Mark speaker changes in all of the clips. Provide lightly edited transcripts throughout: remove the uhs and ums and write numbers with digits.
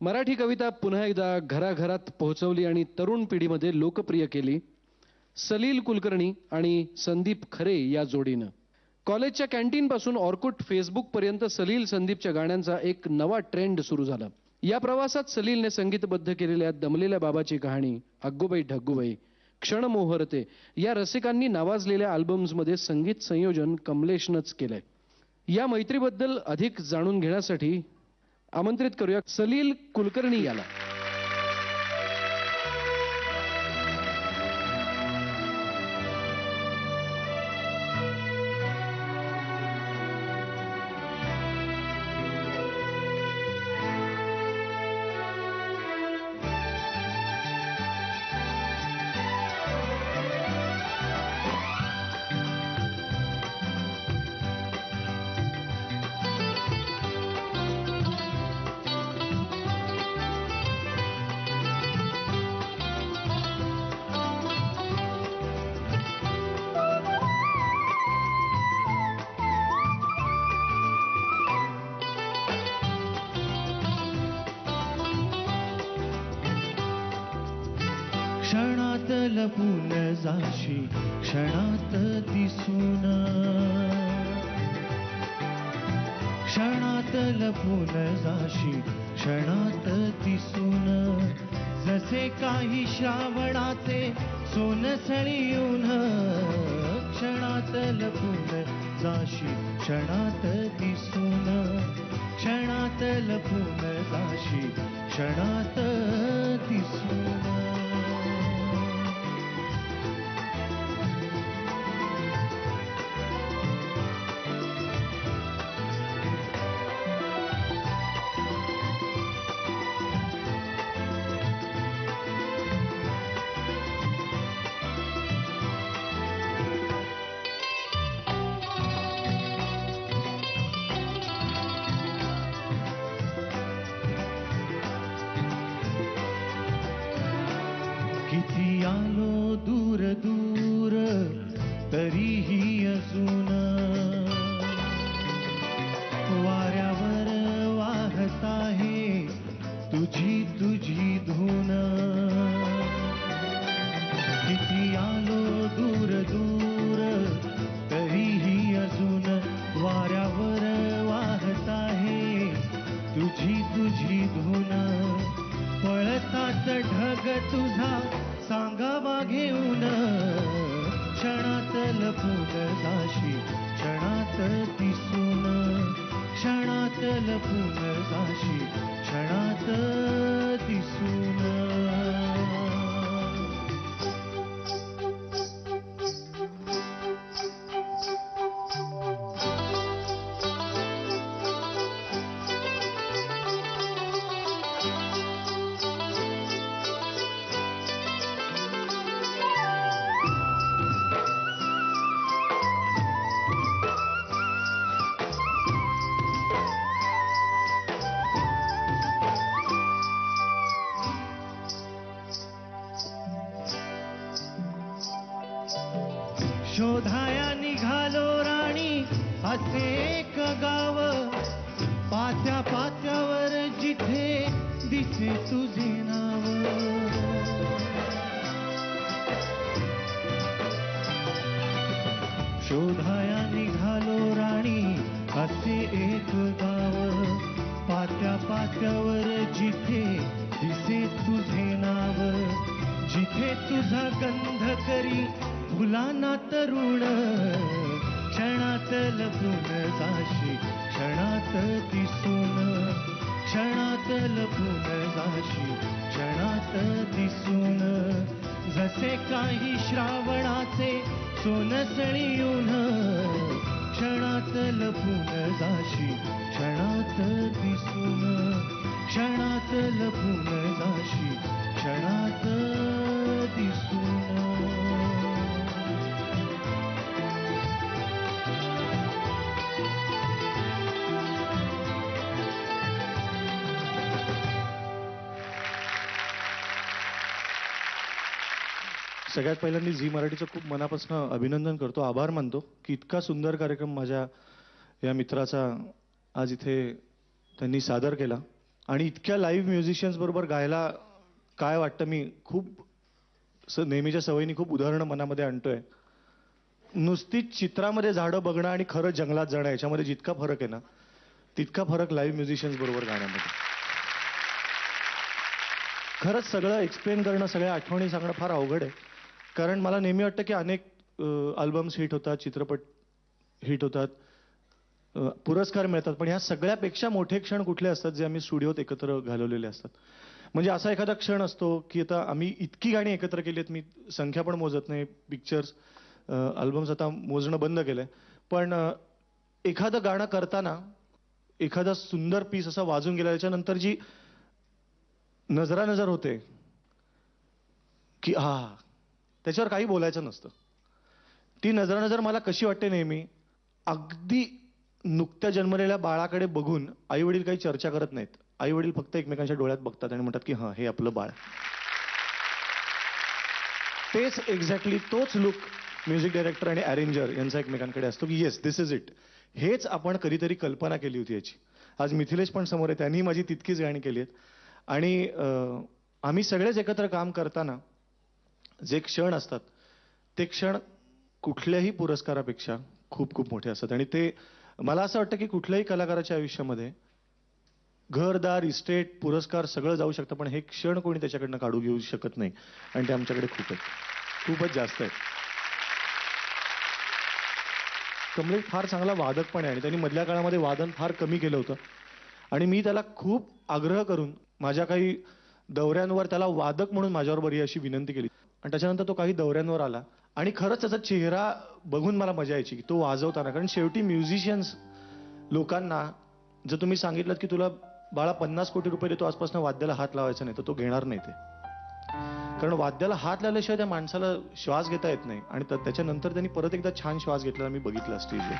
Speaker 1: मराठी कविता पुन्हा एकदा घराघरात पोहोचवली आणि तरुण पिढीमध्ये लोकप्रिय केली सलील कुलकर्णी आणि संदीप खरे या जोडीनं. कॉलेजच्या कॅन्टीनपासून ऑर्कुट फेसबुकपर्यंत सलील संदीपच्या गाण्यांचा एक नवा ट्रेंड सुरू झाला. या प्रवासात सलीलने संगीतबद्ध केलेल्या दमलेल्या बाबाची कहाणी, अग्गोबाई ढग्गूबाई, क्षण मोहरते या रसिकांनी नावाजलेल्या अल्बम्समध्ये संगीत संयोजन कमलेशनंच केलंय. या मैत्रीबद्दल अधिक जाणून घेण्यासाठी आमंत्रित करूया सलील कुलकर्णी याला.
Speaker 2: क्षणात लपून जाशी क्षणात दिसून, क्षणात लपून जाशी क्षणात दिसून, जसे काही श्रावणाचे सोनसळी ऊन. क्षणात लपून जाशी क्षणात दिसून, क्षणात लपून जाशी क्षणात दिसून. किती आलो दूर दूर तरीही अजून, वाऱ्यावर वाहत आहे तुझी तुझी धून. किती आलो दूर दूर तरीही अजून, वाऱ्यावर वाहत आहे तुझी तुझी धून. पळतात ढग तुझा सांगावा घेऊन, क्षणात लपून जाशी क्षणात दिसून, क्षणात लपून जाशी क्षणात दिसून. शोधाया निघालो राणी असे एक गाव, पात्या पात्यावर जिथे दिसे तुझे नाव. शोधाया निघालो राणी असे एक गाव, पात्या पात्यावर जिथे दिसे तुझे नाव. जिथे तुझा गंध करी फुलांना तरुण, क्षणात लपून जाशी क्षणात दिसून, क्षणात लपून जाशी क्षणात दिसून. जसे काही श्रावणाचे सोनसळी ऊन, क्षणात लपून जाशी क्षणात दिसून, क्षणात लपून जाशी क्षणात दिसून.
Speaker 3: सगळ्यात पहिल्यांदा झी मराठीचं खूप मनापासून अभिनंदन करतो, आभार मानतो की इतका सुंदर कार्यक्रम माझ्या या मित्राचा आज इथे त्यांनी सादर केला. आणि इतक्या लाईव्ह म्युझिशियन्स बरोबर गायला काय वाटतं, मी खूप नेहमीच्या सवयीने खूप उदाहरणं मनामध्ये आणतोय. नुसतीच चित्रामध्ये झाडं बघणं आणि खरं जंगलात जाणं याच्यामध्ये जितका फरक आहे ना, तितका फरक लाईव्ह म्युझिशियन्स बरोबर गाण्यामध्ये. खरंच सगळं एक्सप्लेन करणं, सगळ्या आठवणी सांगणं फार अवघड आहे. कारण मला नेहमी वाटतं की अनेक अल्बम्स हिट होतात, चित्रपट हिट होतात, पुरस्कार मिळतात, पण ह्या सगळ्यापेक्षा मोठे क्षण कुठले असतात जे आम्ही स्टुडिओत एकत्र घालवलेले असतात. म्हणजे असा एखादा क्षण असतो की आता आम्ही इतकी गाणी एकत्र केली आहेत, मी संख्या पण मोजत नाही, पिक्चर्स अल्बम्स आता मोजणं बंद केलंय, पण एखादं गाणं करताना एखादा सुंदर पीस असा वाजून गेला, त्याच्यानंतर जी नजरानजर होते की त्याच्यावर काही बोलायचं नसतं. ती नजरानजर मला कशी वाटते नेहमी, अगदी नुकत्या जन्मलेल्या बाळाकडे बघून आई वडील काही चर्चा करत नाहीत. आई वडील फक्त एकमेकांच्या डोळ्यात बघतात आणि म्हणतात की हे आपलं बाळ. तेच एक्झॅक्टली तोच लुक म्युझिक डायरेक्टर आणि अरेंजर यांचा एकमेकांकडे असतो की येस, दिस इज इट. हेच आपण कधीतरी कल्पना केली होती याची. आज मिथिलेश पण समोर आहे, त्यांनी माझी तितकीच गाणी केली आहेत. आणि आम्ही सगळेच एकत्र काम करताना जे क्षण असतात ते क्षण कुठल्याही पुरस्कारापेक्षा खूप खूप मोठे असतात. आणि ते मला असं वाटतं की कुठल्याही कलाकाराच्या आयुष्यामध्ये घरदार, इस्टेट, पुरस्कार सगळं जाऊ शकतं, पण हे क्षण कोणी त्याच्याकडनं काढू घेऊ शकत नाही. आणि ते आमच्याकडे खूप आहेत, खूपच जास्त आहेत. कमलेश फार चांगला वादक पण आहे आणि त्यांनी मधल्या काळामध्ये वादन फार कमी केलं होतं. आणि मी त्याला खूप आग्रह करून माझ्या काही दौऱ्यांवर त्याला वादक म्हणून माझ्याबरोबर अशी विनंती केली. आणि त्याच्यानंतर तो काही दौऱ्यांवर आला आणि खरंच त्याचा चेहरा बघून मला मजा यायची की तो वाजवताना. कारण शेवटी म्युझिशियन्स लोकांना जर तुम्ही सांगितलं की तुला बाळा 50 कोटी रुपये देतो, आजपासून वाद्याला हात लावायचा नाही, तर तो घेणार नाही ते. कारण वाद्याला हात लावल्याशिवाय त्या माणसाला श्वास घेता येत नाही. आणि त्याच्यानंतर त्यांनी परत एकदा छान श्वास घेतला मी बघितला स्टेजवर.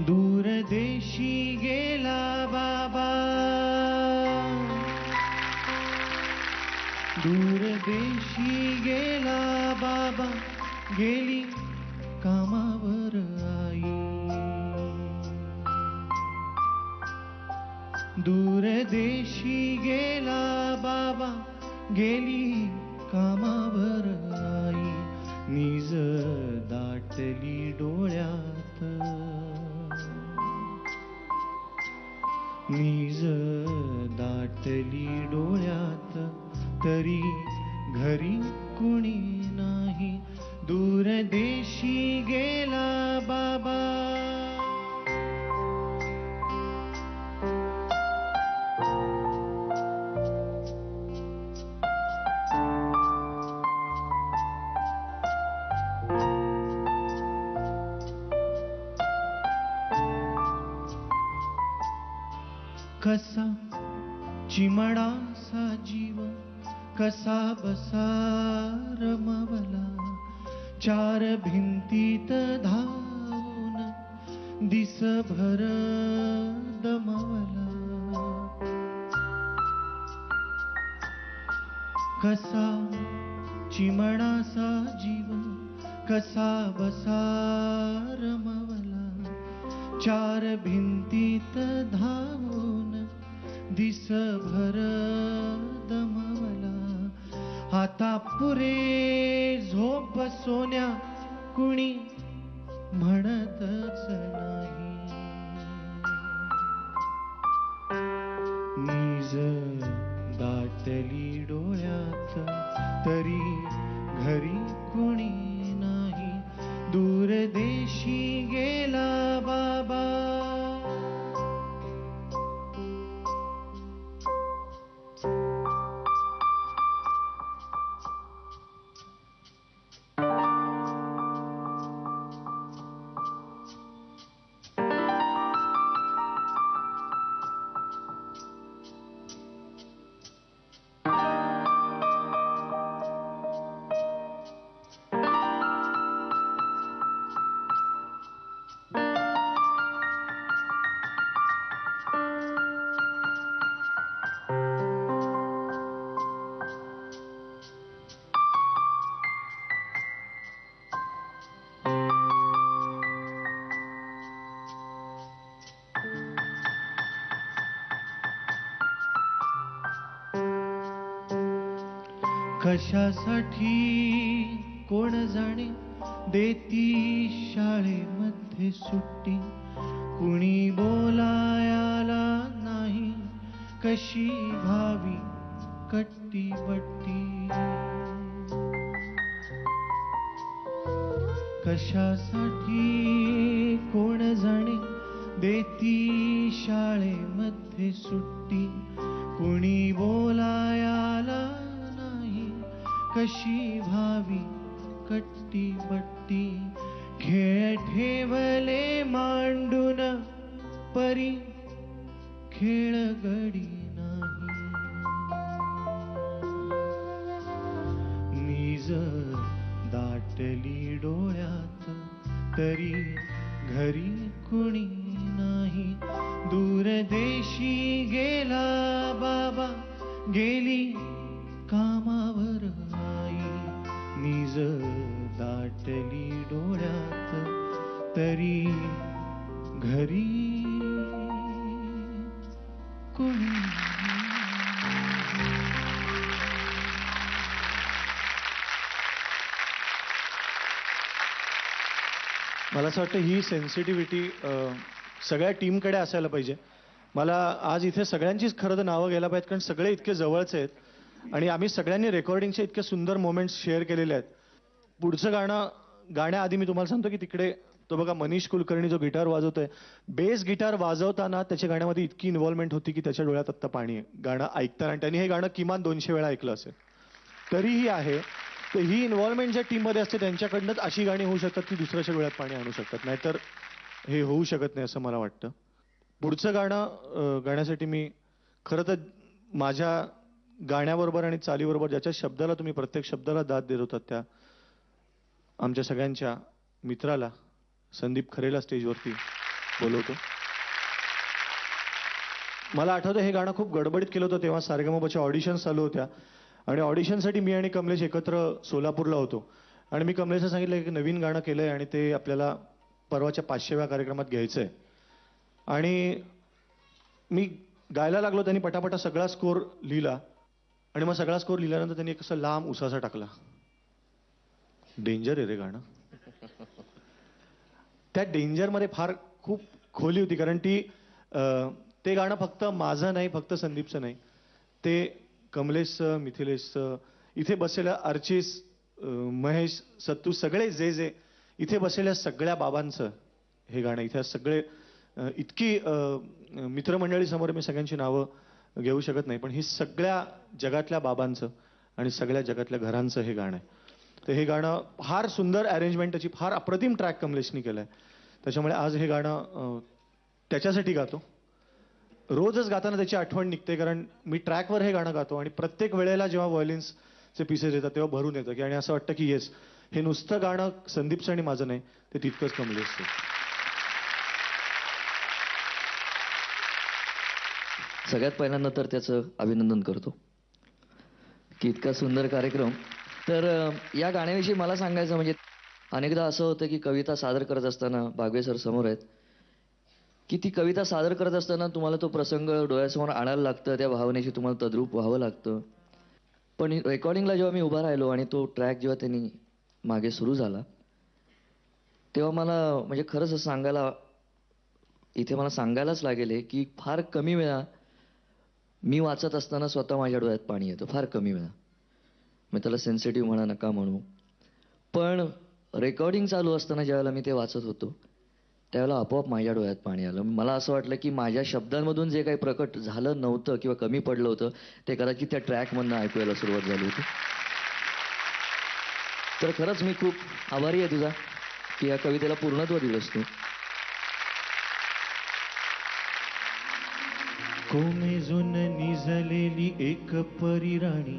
Speaker 2: दूरदेशी गेला बाबा, दूरदेशी गेला बाबा, गेली कामावर आई. दूरदेशी गेला बाबा, गेली कामावर आई. नीज दाटली डोळ्यात, नीज दाटली डोळ्यात, तरी घरी कुणी नाही. दूरदेशी गेला बाबा. कसा चिमणासा जीव, कसा बसा रमवला, चार भिंतीत धावून दिसभर दमवला. कसा चिमणासा जीव, कसा बसा रमवला, चार भिंतीत धावून दिसभर दमवला. आता पुरे झोप सोन्या, कुणी म्हणतच नाही. नीज दाटली डोळ्यात, तरी घरी कुणी नाही. दूरदेशी गेला बाबा. कशासाठी कोण जाणे देती शाळेमध्ये सुट्टी, कुणी बोलायला नाही कशी भावी कट्टी बट्टी. कशासाठी कोण जाणे देती शाळेमध्ये सुट्टी, कुणी बोलायला नाही कशी भावी कट्टी बट्टी. खेळ ठेवले मांडून परी खेळ गडी नाही. नीज दाटली डोळ्यात तरी घरी कुणी नाही. दूरदेशी गेला बाबा गेली कामावर आई. नीज दाटली डोळ्यात तरी घरी कुणी.
Speaker 3: मला असं वाटतं ही सेन्सिटिव्हिटी सगळ्या टीमकडे असायला पाहिजे. मला आज इथे सगळ्यांचीच खरं तर नावं घ्यायला पाहिजेत, कारण सगळे इतके जवळचे आहेत आणि आम्ही सगळ्यांनी रेकॉर्डिंगचे इतके सुंदर मोमेंट्स शेअर केलेले आहेत. पुढचं गाणं गाण्याआधी मी तुम्हाला सांगतो की तिकडे तो बघा मनीष कुलकर्णी जो गिटार वाजवतोय, बेस गिटार वाजवताना त्याच्या गाण्यामध्ये इतकी इन्व्हॉल्वमेंट होती की त्याच्या डोळ्यात आत्ता पाणी आहे गाणं ऐकताना. आणि त्यांनी हे गाणं किमान 200 वेळा ऐकलं असेल तरीही आहे. तर ही इन्व्हॉल्वमेंट ज्या टीममध्ये असते त्यांच्याकडनंच अशी गाणी होऊ शकतात की दुसऱ्याच्या डोळ्यात पाणी आणू शकतात, नाहीतर हे होऊ शकत नाही असं मला वाटतं. पुढचं गाणं गाण्यासाठी मी खरं तर माझ्या गाण्याबरोबर आणि चालीबरोबर ज्याच्या शब्दाला तुम्ही प्रत्येक शब्दाला दाद देत होतात त्या आमच्या सगळ्यांच्या मित्राला संदीप खरेला स्टेजवरती बोलवतो. मला आठवतं हे गाणं खूप गडबडीत केलं होतं तेव्हा सारेगमपच्या ऑडिशन्स चालू होत्या आणि ऑडिशनसाठी मी आणि कमलेश एकत्र सोलापूरला होतो आणि मी कमलेशला सांगितलं की नवीन गाणं केलंय आणि ते आपल्याला परवाच्या 500व्या कार्यक्रमात घ्यायचंय. आणि मी गायला लागलो, त्यांनी पटापटा सगळा स्कोर लिहिला आणि मग सगळा स्कोर लिहिल्यानंतर त्यांनी एक असं लांब उसासा टाकला. डेंजर आहे रे गाणं. त्या डेंजरमध्ये फार खूप खोली होती, कारण ते गाणं फक्त माझं नाही, फक्त संदीपचं नाही, ते कमलेशचं, मिथिलेशचं, इथे बसलेल्या अर्चिस, महेश, सत्तू, सगळे जे इथे बसलेल्या सगळ्या बाबांचं हे गाणं. इथे सगळे इतकी मित्रमंडळीसमोर मी सगळ्यांची नावं घेऊ शकत नाही, पण ही सगळ्या जगातल्या बाबांचं आणि सगळ्या जगातल्या घरांचं हे गाणं आहे. तर हे गाणं फार सुंदर अरेंजमेंट, त्याची फार अप्रतिम ट्रॅक कमलेशनी केलाय. त्याच्यामुळे आज हे गाणं त्याच्यासाठी गातो. रोजच गाताना त्याची आठवण निघते, कारण मी ट्रॅकवर हे गाणं गातो आणि प्रत्येक वेळेला जेव्हा व्हायोलिन्सचे पीसेस येतात तेव्हा भरून येतं की आणि असं वाटतं की येस, हे नुसतं गाणं संदीपचं आणि माझं नाही, ते तितकंच कमलेशचं.
Speaker 4: सगळ्यात पहिल्यांदा तर त्याचं अभिनंदन करतो की इतका सुंदर कार्यक्रम. तर या गाण्याविषयी मला सांगायचं म्हणजे अनेकदा असं होतं की कविता सादर करत असताना बागवे सर समोर आहेत की ती कविता सादर करत असताना तुम्हाला तो प्रसंग डोळ्यासमोर आणायला लागतं, त्या भावनेशी तुम्हाला तद्रूप व्हावं लागतं. पण रेकॉर्डिंगला जेव्हा मी उभा राहिलो आणि तो ट्रॅक जेव्हा त्यांनी मागे सुरू झाला तेव्हा मला म्हणजे खरंच सांगायला इथे मला सांगायलाच लागेल की फार कमी वेळा मी वाचत असताना स्वतः माझ्या डोळ्यात पाणी येतं, फार कमी वेळा. मी त्याला सेन्सिटिव्ह म्हणा नका म्हणू, पण रेकॉर्डिंग चालू असताना ज्यावेळेला मी ते वाचत होतो त्यावेळेला आपोआप माझ्या डोळ्यात पाणी आलं. मला असं वाटलं की माझ्या शब्दांमधून जे काही प्रकट झालं नव्हतं किंवा कमी पडलं होतं ते कदाचित त्या ट्रॅकमधनं ऐकूयाला सुरुवात झाली होती. तर खरंच मी खूप आभारी आहे तुझा की या कवितेला पूर्णत्व दिलंस तू.
Speaker 2: कोमेजून निजलेली एक परिराणी,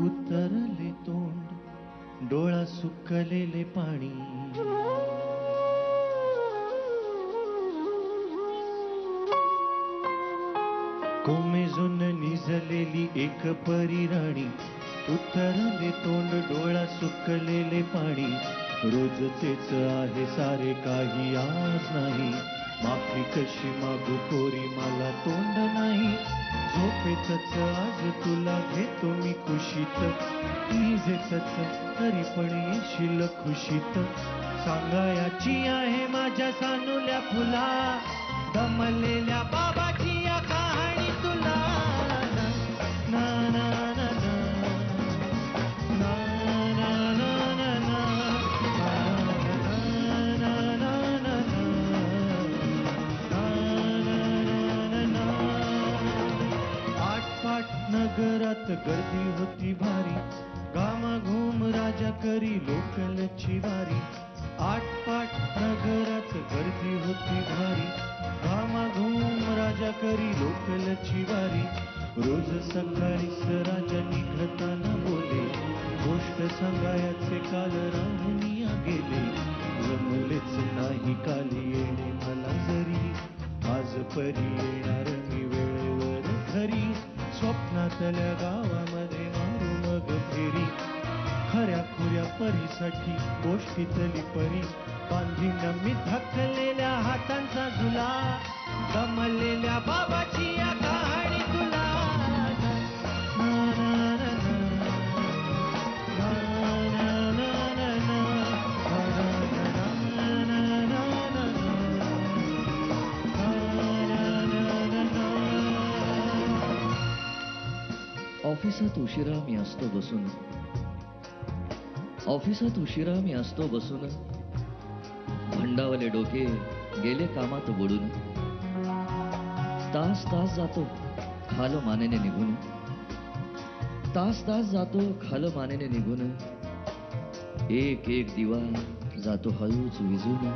Speaker 2: उतरले तोंड डोळा सुकलेले पाणी. कोमेजून निजलेली एक परिराणी, उतरले तोंड डोळा सुकलेले पाणी. रोजचेच आहे सारे काही आज नाही, माफी कशी मागू कोरी मला तोंड नाही झोपेतच आज तुला घेतो मी कुशीत निजेतच तरी पण येशील खुशीत सांगायाची आहे माझ्या सानुल्या फुला दमलेल्या बाबाची या कहाणी तुला ना ना ना ना ना ना ना ना ना आटपाट नगरात गर्दी होती भारी घामाघूम राजा करी लोकलची वारी आटपाट नगरात गर्दी होती भारी घामाघूम राजा करी लोकलची वारी रोज सकाळीच राजा निघताना बोले गोष्ट सांगायचे काल राहुनिया गेले जमलेच नाही काल येणे मला जरी आज परी येणार मी वेळेवर घरी स्वप्नातल्या गावामध्ये मारू मग फेरी खऱ्या खुऱ्या परीसाठी गोष्टीतली परी बांधीन मी थकलेल्या हातांचा झुला दमलेल्या बाबाची या कहाणी तुला
Speaker 4: ऑफिसात उशिरा मी असतो बसून ऑफिसात उशिरा मी असतो बसून भंडावले डोके गेले कामात बुडून तास तास जातो खाल मानेने निघून तास तास जातो खाल मानेने निघून एक एक दिवा जातो हळूच विजून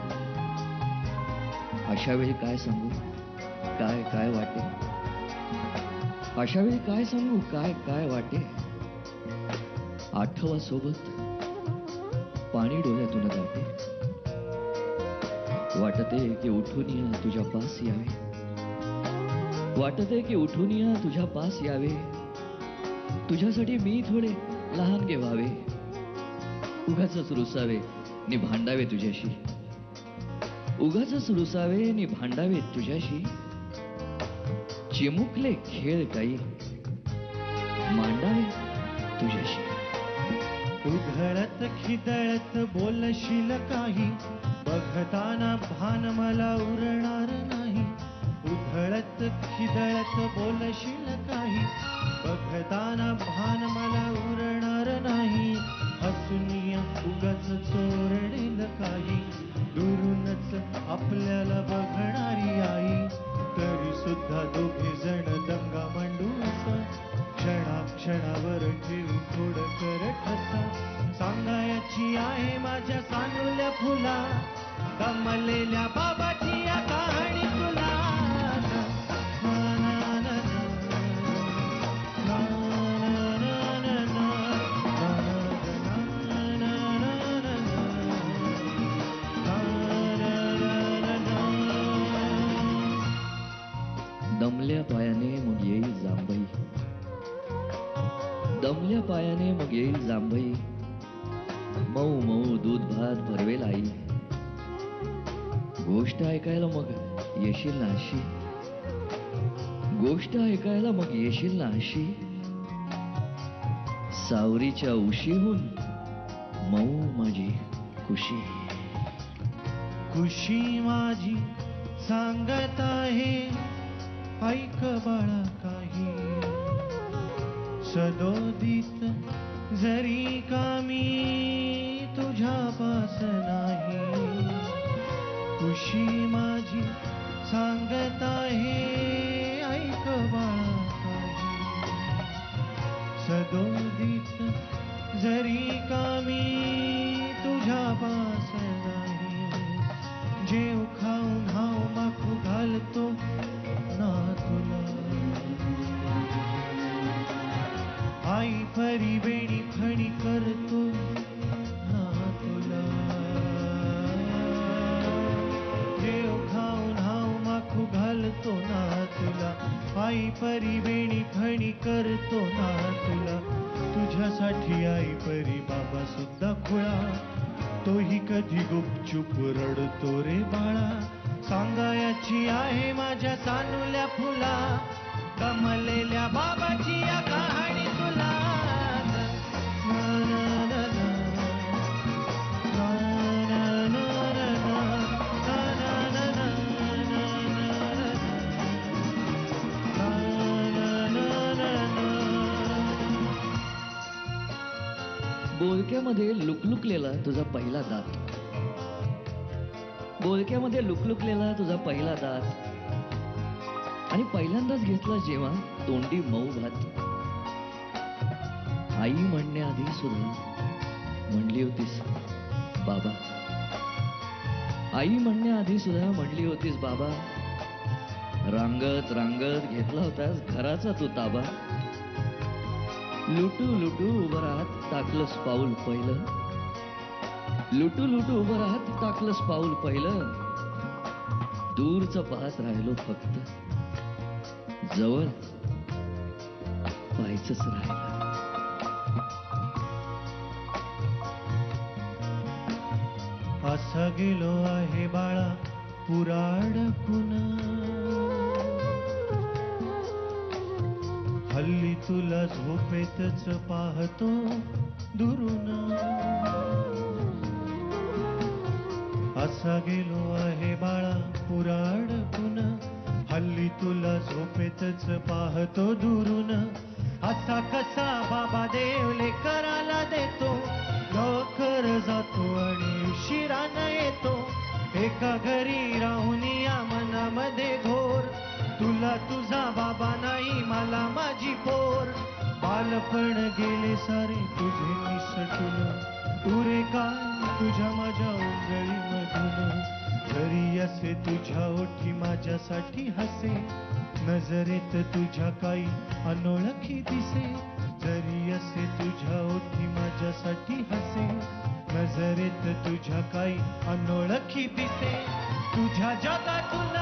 Speaker 4: अशा वेळी काय सांगू काय काय वाटे अशा वेळी काय सांगू काय काय वाटे आठवा सोबत पाणी डोळ्यातून जाते वाटते की उठून या तुझ्या पास यावे वाटते की उठून या तुझ्या पास यावे तुझ्यासाठी मी थोडे लहान व्हावे उगाचच रुसावे नि भांडावे तुझ्याशी उगाचच रुसावे नि भांडावे तुझ्याशी चिमुकले खेळ काही मांडावे तुझ्याशी
Speaker 2: उधळत खिदळत बोलशील काही बघताना भान मला उरणार नाही उधळत खिदळत बोलशील काही बघताना भान मला उरणार नाही हसूनिया उगाच चोरडेल काही दुरूनच आपल्याला बघणारी आई तरी सुद्धा दोघे जण दंगा मांडू असा क्षणाक्षणावर ठेवू थोडं कर ठसा सांगायची आहे माझ्या सानुल्या फुला दमलेल्या बाबाची या कहाणी तुला
Speaker 4: दमल्या पायाने मग येईल जांभई दमल्या पायाने मग येईल जांभई मऊ मऊ दूध भात भरवेल आई गोष्ट ऐकायला मग येशील ना अशी गोष्ट ऐकायला मग येशील ना अशी सावरीच्या उशीहून मऊ माझी खुशी
Speaker 2: खुशी माझी सांगत आहे ऐक बाळा काही सदोदित जरी का मी तुझ्या पास नाही खुशी माझी सांगत आहे ऐक बाळा काही सदोदित जरी का मी तुझ्या पास नाही जेव खाऊन हाव माखू घालतो ना तुला आई परी बेणी फणी करतो ना तुला जेव खाऊन हाव माखू घालतो ना तुला आई परी बेणी फणी करतो ना तुला तुझ्यासाठी आई परी बाबा सुद्धा खुळा तोही कधी गुपचूप रडतो रे बाळा सांगायची आहे माझ्या सानुल्या फुला, कमलेल्या बाबाची या कहाणी तुला. ना, ना, ना, ना. ना, ना, ना, ना, ना. ना, ना, ना, ना, ना, ना, ना, ना, ना.
Speaker 4: बोलक्यामध्ये लुकलुकलेला तुझा पहिला दात, बोलक्यामध्ये लुकलुकलेला तुझा पहिला दात, आणि पहिल्यांदाच घेतला जेव्हा तोंडी मऊ भात. आई म्हणण्याआधी सुद्धा म्हणली होतीस बाबा, आई म्हणण्याआधी सुद्धा म्हणली होतीस बाबा. रांगत रांगत घेतला होतास घराचा तू ताबा. लुटू लुटू उभं राहत टाकलंस पाऊल पहिलं, लुटू लुटू उभं राहत टाकलंस पाऊल पहिलं. दूरच पाहत राहिलो फक्त, जवळ पाहायचंच राहिलं.
Speaker 2: असा गेलो आहे बाळा पुराडकून, हल्ली तुला झोपेतच पाहतो दुरून. असा गेलो आहे बाळा पुराडकून, हल्ली तुला झोपेतच पाहतो दुरून. असा कसा बाबा देव लेकराला देतो, लवकर जातो आणि उशिरानं येतो. एका घरी राहून या मनामध्ये घोर, तुला तुझा बाबा नाही मला माझी पोर. बालपण गेले सारे तुझे निसटून, उरे काय तुझ्या माझ्या उंगळीमधून. घरी असे तुझ्या ओठी माझ्यासाठी हसे, नजरेत तुझ्या काही अनोळखी दिसे. जरी असे तुझ्या ओठी माझ्यासाठी हसे, नजरेत तुझ्या काही अनोळखी दिसे. तुझ्या जगातून